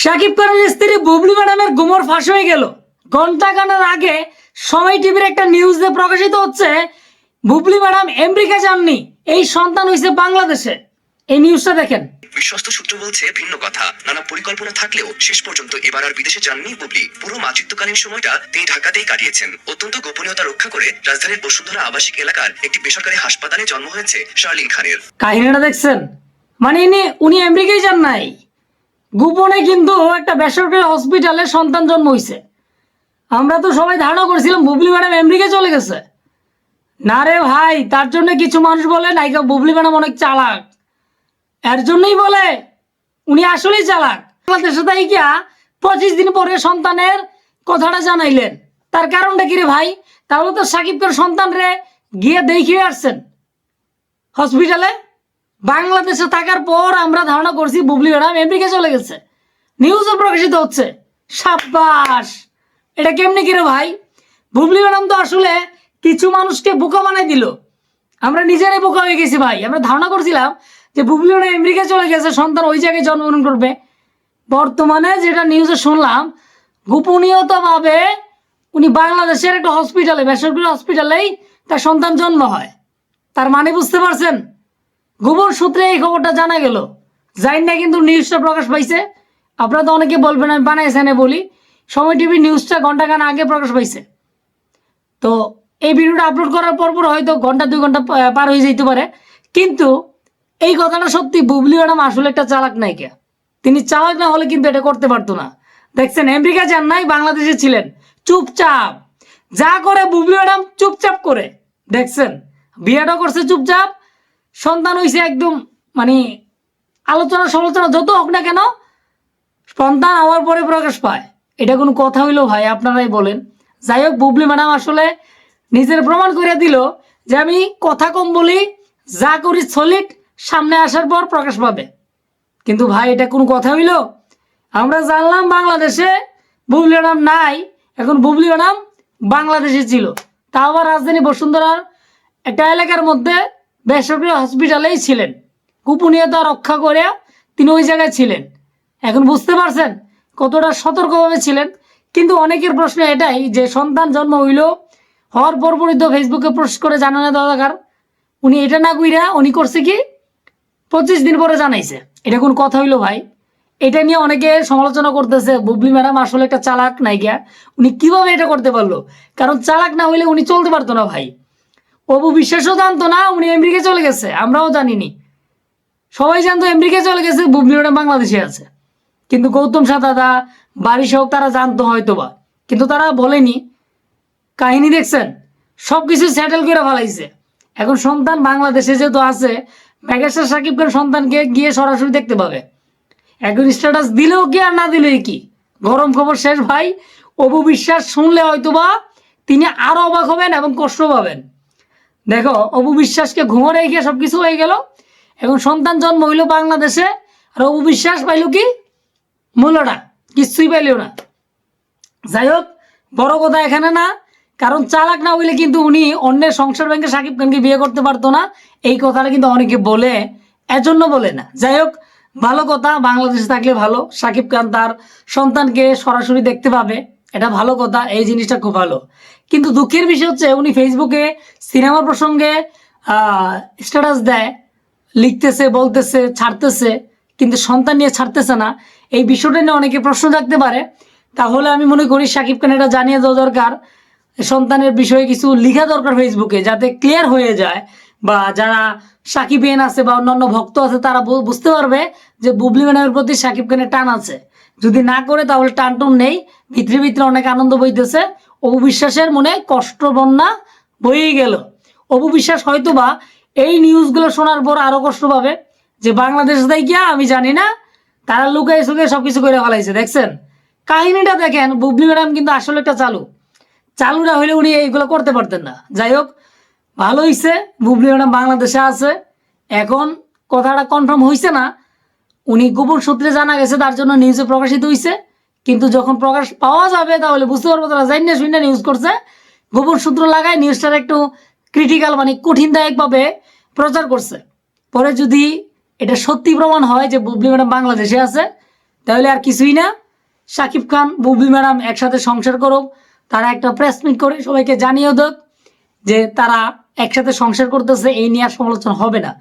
শাকিব খানের স্ত্রী বুবলি ম্যাডামের গুমর ফাঁস হয়ে গেল। ঘণ্টাখানেক আগে সময় টিভির একটা নিউজে প্রকাশিত হচ্ছে বুবলি ম্যাডাম আমেরিকা যাননি, এই সন্তান হয়েছে বাংলাদেশে। এই নিউজটা দেখেন। বিশ্বস্ত সূত্র বলছে ভিন্ন কথা। নানা পরিকল্পনা থাকলেও শেষ পর্যন্ত এবার আর বিদেশে যাননি বুবলি। পুরো মাতৃত্বকালীন সময়টা তিনি ঢাকাতেই কাটিয়েছেন। অত্যন্ত গোপনীয়তা রক্ষা করে রাজধানীর বসুন্ধরা আবাসিক এলাকার একটি বেসরকারি হাসপাতালে জন্ম হয়েছে শার্লিন খানের। কাহিনীটা দেখছেন? মানে উনি আমেরিকায় যান নাই, গোপনে কিন্তু একটা বেসরকারি হসপিটালে সন্তান জন্ম হয়েছে। আমরা তো সবাই ধারণা করেছিলাম বুবলি ম্যাডাম আমেরিকা চলে গেছে। না রে ভাই, তার জন্য কিছু মানুষ বলে নায়িকা বুবলি ম্যাডাম অনেক চালাক, এর জন্যই বলে উনি আসলেই চালাক। বাংলাদেশে তাই গিয়া 25 দিন পরে সন্তানের কথাটা জানাইলেন, তার কারণটা কি রে ভাই? তাহলে তো সাকিব খান সন্তান রে গিয়ে দেখিয়ে আসছেন হসপিটালে। বাংলাদেশে থাকার পর আমরা ধারণা করছি বুবলি ম্যাডাম আমেরিকা চলে গেছে, নিউজও প্রকাশিত হচ্ছে। সাব্বাস! এটা কেমনি কি রে ভাই? বুবলি ম্যাডাম তো আসলে কিছু মানুষকে বোকা বানাই দিল। আমরা নিজেরাই বোকা হয়ে গেছি ভাই। আমরা ধারণা করছিলাম যে বুবলি ম্যাডাম আমেরিকা চলে গেছে, সন্তান ওই জায়গায় জন্মগ্রহণ করবে। বর্তমানে যেটা নিউজে শুনলাম, গোপনীয়তাভাবে উনি বাংলাদেশের একটা হসপিটালে, বেসরকারি হসপিটালেই তার সন্তান জন্ম হয়। তার মানে বুঝতে পারছেন? গোপন সূত্রে এই খবরটা জানা গেল। জানি না কিন্তু নিউজটা প্রকাশ পাইছে। আপনারা তো অনেকে বলবেন আমি বানাইছি না বলি, সময় টিভি নিউজটা ঘন্টাখান আগে প্রকাশ পাইছে। তো এই ভিডিওটা আপলোড করার পর হয়তো ঘন্টা 2 ঘন্টা পার হয়ে যেতে পারে, কিন্তু এই কথাটা সত্যি। বুবলি ম্যাডাম আসলে একটা চালাক নায়িকা। তিনি চালাক না হলে কিন্তু এটা করতে পারতো না। দেখছেন, আমেরিকা যান নাই, বাংলাদেশে ছিলেন চুপচাপ। যা করে বুবলি ম্যাডাম চুপচাপ করে। দেখছেন, বিয়েটা করছে চুপচাপ, সন্তান হয়েছে একদম, মানে আলোচনা সমালোচনা যত হোক না কেন, সন্তান হওয়ার পরে প্রকাশ পায়। এটা কোনো কথা হইলো ভাই? আপনারাই বলেন। যাই হোক, বুবলি ম্যাডাম আসলে নিজের প্রমাণ করে দিল যে আমি কথা কম বলি, যা করি সলিড, সামনে আসার পর প্রকাশ পাবে। কিন্তু ভাই, এটা কোনো কথা হইলো? আমরা জানলাম বাংলাদেশে বুবলি ম্যাডাম নাই, এখন বুবলি ম্যাডাম বাংলাদেশে ছিল, তাও আবার রাজধানী বসুন্ধরার একটা এলাকার মধ্যে বেসরকারি হসপিটালেই ছিলেন। গোপনীয়তা রক্ষা করে তিনি ওই জায়গায় ছিলেন। এখন বুঝতে পারছেন কতটা সতর্কভাবে ছিলেন। কিন্তু অনেকের প্রশ্ন এটাই যে সন্তান জন্ম হইল, হওয়ার পরপরই তো ফেসবুকে পোস্ট করে জানানো দেওয়া দরকার। উনি এটা না কইরা উনি করছে কি 25 দিন পরে জানাইছে। এটা কোন কথা হইলো ভাই? এটা নিয়ে অনেকে সমালোচনা করতেছে বুবলি ম্যাডাম আসলে একটা চালাক নায়িকা, উনি কিভাবে এটা করতে পারলো? কারণ চালাক না হইলে উনি চলতে পারতো না ভাই। অপু বিশ্বাসও জানতো না উনি আমেরিকা চলে গেছে, আমরাও জানিনি। সবাই জানতো আমেরিকা চলে গেছে, বুবলি ম্যাডাম বাংলাদেশে আছে। কিন্তু গৌতম সাদাদা, বাড়ি সব তারা জানতো হয়তোবা, কিন্তু তারা বলেনি। কাহিনী দেখছেন, সবকিছু সেটেল করে ফেলাইছে। এখন সন্তান বাংলাদেশে যেহেতু আছে, মেগাস্টার সাকিব খান সন্তানকে গিয়ে সরাসরি দেখতে পাবে। এখন স্ট্যাটাস দিলেও কি আর না দিলেই কি, গরম খবর শেষ ভাই। অপু বিশ্বাস শুনলে হয়তোবা তিনি আরো অবাক হবেন এবং কষ্ট পাবেন। দেখো, অপু বিশ্বাসকে ঘুমো রেখে সবকিছু হয়ে গেল। এখন সন্তান জন্ম হইল বাংলাদেশে, আর অপু বিশ্বাস পাইল কি? মূল্যটা কিছুই পাইল না। যাই হোক, বড় কথা এখানে না, কারণ চালাক না হইলে কিন্তু উনি অন্যের সংসার ব্যাংকে সাকিব খানকে বিয়ে করতে পারতো না। এই কথাটা কিন্তু অনেকে বলে, এজন্য বলে না। যাই হোক, ভালো কথা, বাংলাদেশে থাকলে ভালো, সাকিব খান তার সন্তানকে সরাসরি দেখতে পাবে, এটা ভালো কথা, এই জিনিসটা খুব ভালো। কিন্তু দুঃখের বিষয় হচ্ছে উনি ফেসবুকে সিনেমা প্রসঙ্গে স্ট্যাটাস দেয়, লিখতেছে, বলতেছে, ছাড়তেছে, কিন্তু সন্তান নিয়ে ছাড়তেছে না। এই বিষয়টা নিয়ে অনেকে প্রশ্ন থাকতে পারে। তাহলে আমি মনে করি সাকিব খান এটা জানিয়ে দেওয়া দরকার, সন্তানের বিষয়ে কিছু লেখা দরকার ফেসবুকে, যাতে ক্লিয়ার হয়ে যায়, বা যারা সাকিবিয়ান আছে বা অন্যান্য ভক্ত আছে তারা বুঝতে পারবে যে বুবলি ম্যাডামের প্রতি সাকিব খানের টান আছে। যদি না করে তাহলে টানটুন নেই, ভিতরে ভিতরে অনেক আনন্দ বইতেছে। অপু বিশ্বাসের মনে কষ্ট বন্যা বইয়ে গেল। অপু বিশ্বাস হয়তোবা এই নিউজগুলো শোনার পর আরো কষ্ট পাবে যে বাংলাদেশ দেয় গিয়া আমি জানি না, তারা লুকাই সুকে সবকিছু করে ফেলাইছে। দেখছেন কাহিনীটা, দেখেন বুবলি ম্যাডাম কিন্তু আসলে একটা চালু না হইলে উনি এইগুলো করতে পারতেন না। যাই হোক, ভালো হয়েছে বুবলি ম্যাডাম বাংলাদেশে আছে। এখন কথাটা কনফার্ম হয়েছে না, উনি গোপন সূত্রে জানা গেছে, তার জন্য নিউজে প্রকাশিত হয়েছে। কিন্তু যখন প্রকাশ পাওয়া যাবে তাহলে বুঝতে পারবো তারা জানি না শুনে নিউজ করছে। গোপন সূত্র লাগায় নিউজটার একটু ক্রিটিক্যাল, মানে কঠিনদায়কভাবে প্রচার করছে। পরে যদি এটা সত্যি প্রমাণ হয় যে বুবলি ম্যাডাম বাংলাদেশে আছে, তাহলে আর কিছুই না, শাকিব খান বুবলি ম্যাডাম একসাথে সংসার করুক, তারা একটা প্রেস মিট করে সবাইকে জানিয়ে দেক যে তারা একসাথে সংসার করতেছে, এই নিয়ে আর সমালোচনা হবে না।